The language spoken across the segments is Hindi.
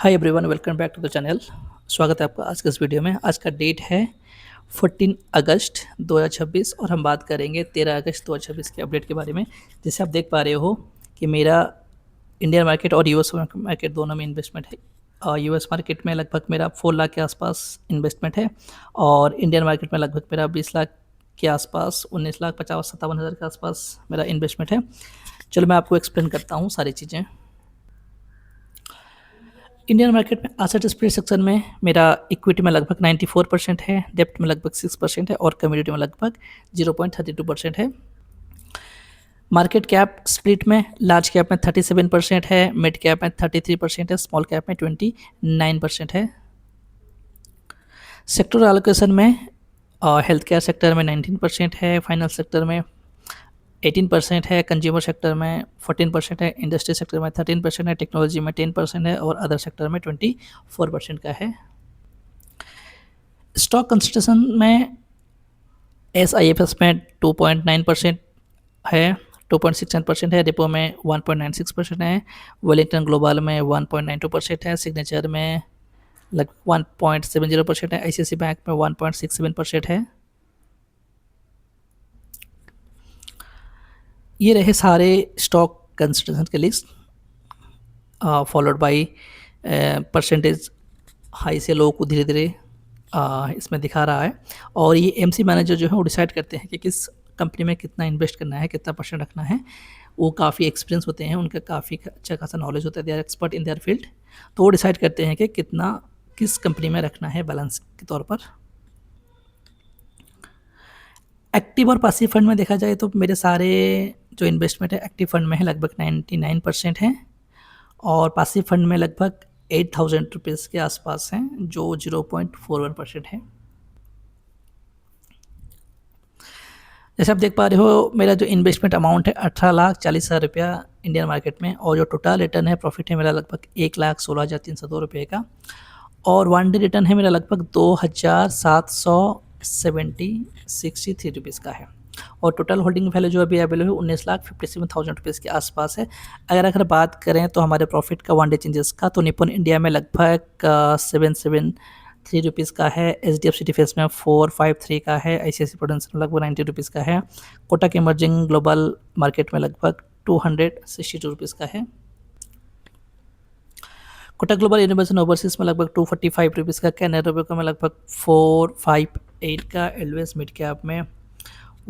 Hi everyone, welcome back to the channel. स्वागत है आपका आज के इस वीडियो में। आज का डेट है 14 अगस्त 2026 और हम बात करेंगे 13 अगस्त 2026 के अपडेट के बारे में। जैसे आप देख पा रहे हो कि मेरा इंडियन मार्केट और यूएस मार्केट दोनों में इन्वेस्टमेंट है। यूएस मार्केट में लगभग मेरा 4 लाख के आसपास इन्वेस्टमेंट है और इंडियन मार्केट में लगभग मेरा 20 लाख के आसपास, 19,50,57,000 के आसपास मेरा इन्वेस्टमेंट है। चलो मैं आपको एक्सप्लेन करता हूँ सारी चीज़ें। इंडियन मार्केट में एसेट स्प्रेड सेक्शन में मेरा इक्विटी में लगभग 94% है, डेप्ट में लगभग 6% है और कम्युनिटी में लगभग 0.32% है। मार्केट कैप स्प्लिट में लार्ज कैप में 37% है, मिड कैप में 33% है, स्मॉल कैप में 29% है। सेक्टर एलोकेशन में हेल्थ केयर सेक्टर में 19% है, फाइनेंस सेक्टर में 18% है, कंज्यूमर सेक्टर में 14% है, इंडस्ट्री सेक्टर में 13% है, टेक्नोलॉजी में 10% है और अदर सेक्टर में 24% का है। स्टॉक कंसंट्रेशन में SIFS में 2.9% है, 2.69% है, रिपो में 1.96% है, वेलिंगटन ग्लोबल में 1.92% है, सिग्नेचर में लगभग 1.70% है, ICICI बैंक में 1.67% है। ये रहे सारे स्टॉक कंसिडरेशन के list, followed by percentage high से लो को धीरे धीरे इसमें दिखा रहा है। और ये MC मैनेजर जो है वो डिसाइड करते हैं कि किस कंपनी में कितना इन्वेस्ट करना है, कितना परसेंट रखना है। वो काफ़ी एक्सपीरियंस होते हैं, उनका काफ़ी अच्छा खासा नॉलेज होता है, they are expert in their field. तो वो डिसाइड करते हैं कि कितना किस कंपनी में रखना है बैलेंस के तौर पर। एक्टिव और पासिव फंड में देखा जाए तो मेरे सारे जो इन्वेस्टमेंट है एक्टिव फंड में है लगभग 99% है और पासिव फंड में लगभग 8,000 रुपीज़ के आसपास हैं जो 0.41% है। जैसे आप देख पा रहे हो मेरा जो इन्वेस्टमेंट अमाउंट है 18,40,000 रुपया इंडियन मार्केट में और जो टोटल रिटर्न है प्रॉफिट है मेरा लगभग 1,16,302 रुपये का और वन डे रिटर्न है मेरा लगभग 2,763 रुपीज़ का है और टोटल होल्डिंग वैल्यू जो अभी अवेलेबल है 19,57,000 रुपीज़ के आसपास है। अगर बात करें तो हमारे प्रॉफिट का वन डे चेंजेस का तो निपॉन इंडिया में लगभग 773 रुपीज़ का है, HDFC डिफेंस में 453 का है, ICICI प्रूडेंशियल में लगभग 90 रुपीज़ का है, कोटक इमर्जिंग ग्लोबल मार्केट में लगभग 262 रुपीज़ का है, कोटक ग्लोबल इनोवेशन ओवरसीज में लगभग 245 रुपीज़ का, कैनरा बैंक में लगभग 458 का, एलवेस मिड कैप में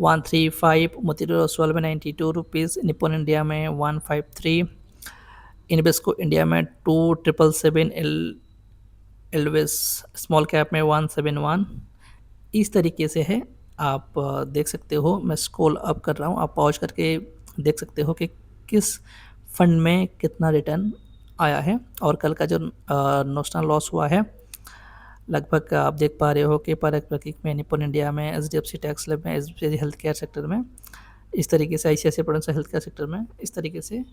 135, मोतीलाल ओसवाल में 92 रुपीज़, निपॉन इंडिया में 153, इन्वेस्को इंडिया में 2777, एलवेस स्मॉल कैप में 171। इस तरीके से है, आप देख सकते हो। मैं स्क्रॉल अप कर रहा हूँ, आप पॉज करके देख सकते हो कि किस फंड में कितना रिटर्न आया है और कल का जो नोशनल लॉस हुआ है लगभग आप देख पा रहे हो कि परक प्रतीक में, निपॉन इंडिया में, HDFC टैक्स लैब में, SBI हेल्थ केयर सेक्टर में, इस तरीके से ICICI prudential health care sector में इस तरीके से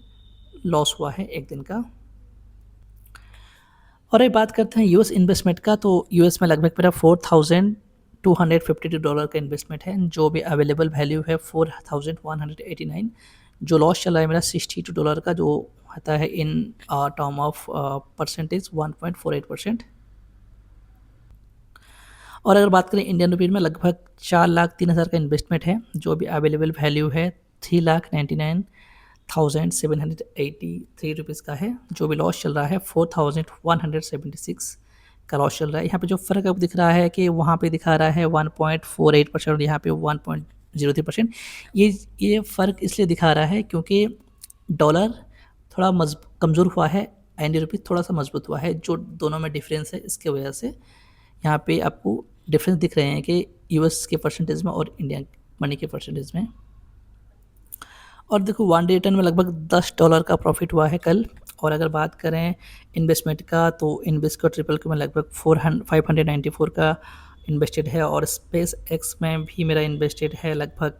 लॉस हुआ है एक दिन का। और ये बात करते हैं US इन्वेस्टमेंट का, तो US में लगभग मेरा $4,252 का इन्वेस्टमेंट है, जो भी अवेलेबल वैल्यू है 4,189। जो लॉस चला है मेरा $62 का, जो आता है इन टर्म ऑफ परसेंटेज 1.48%। और अगर बात करें इंडियन रुपीज़ में लगभग 4,03,000 का इन्वेस्टमेंट है, जो भी अवेलेबल वैल्यू है 3,99,783 रुपीज़ का है, जो भी लॉस चल रहा है 4,176 का लॉस चल रहा है। यहाँ पे जो फ़र्क अब दिख रहा है कि वहाँ पे दिखा रहा है 1.48% और यहाँ पे 1.03%। ये फ़र्क इसलिए दिखा रहा है क्योंकि डॉलर थोड़ा कमज़ोर हुआ है, इंडियन रुपीज़ थोड़ा सा मजबूत हुआ है, जो दोनों में डिफरेंस है, इसके वजह से यहाँ पे आपको डिफरेंस दिख रहे हैं कि US के परसेंटेज में और इंडियन मनी के परसेंटेज में। और देखो वन डे रिटर्न में लगभग $10 का प्रॉफिट हुआ है कल। और अगर बात करें इन्वेस्टमेंट का तो इन्वेस्को ट्रिपल के में लगभग 594 का इन्वेस्टेड है और स्पेस एक्स में भी मेरा इन्वेस्टेड है लगभग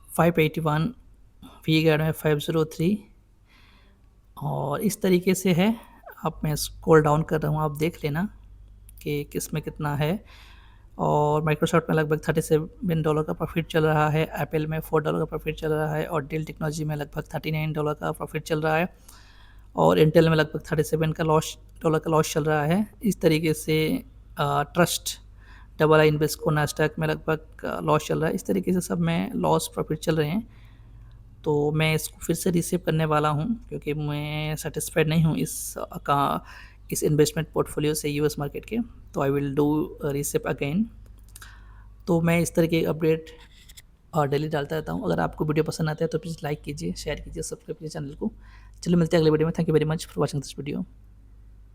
581, वी गार्ड में 503 और इस तरीके से है। अब मैं स्क्रॉल डाउन कर रहा हूँ, आप देख लेना कि किस में कितना है। और माइक्रोसॉफ्ट में लगभग $37 का प्रॉफिट चल रहा है, एप्पल में $4 का प्रॉफिट चल रहा है और डेल टेक्नोलॉजी में लगभग $39 का प्रॉफिट चल रहा है। और इंटेल में लगभग 37 का लॉस डॉलर का लॉस चल रहा है। इस तरीके से ट्रस्ट डबल आई इन्वेस्ट को नास्डैक में लगभग लॉस चल रहा है। इस तरीके से सब में लॉस प्रॉफिट चल रहे हैं। तो मैं इसको फिर से रिसीव करने वाला हूँ क्योंकि मैं सेटिस्फाइड नहीं हूँ इस इन्वेस्टमेंट पोर्टफोलियो से यूएस मार्केट के। तो I will do re SIP again. तो मैं इस तरह के अपडेट डेली डालता रहता हूँ। अगर आपको वीडियो पसंद आता है तो प्लीज़ लाइक कीजिए, शेयर कीजिए, सब्सक्राइब कीजिए चैनल को। चलिए मिलते हैं अगले वीडियो में। Thank you very much for watching this video.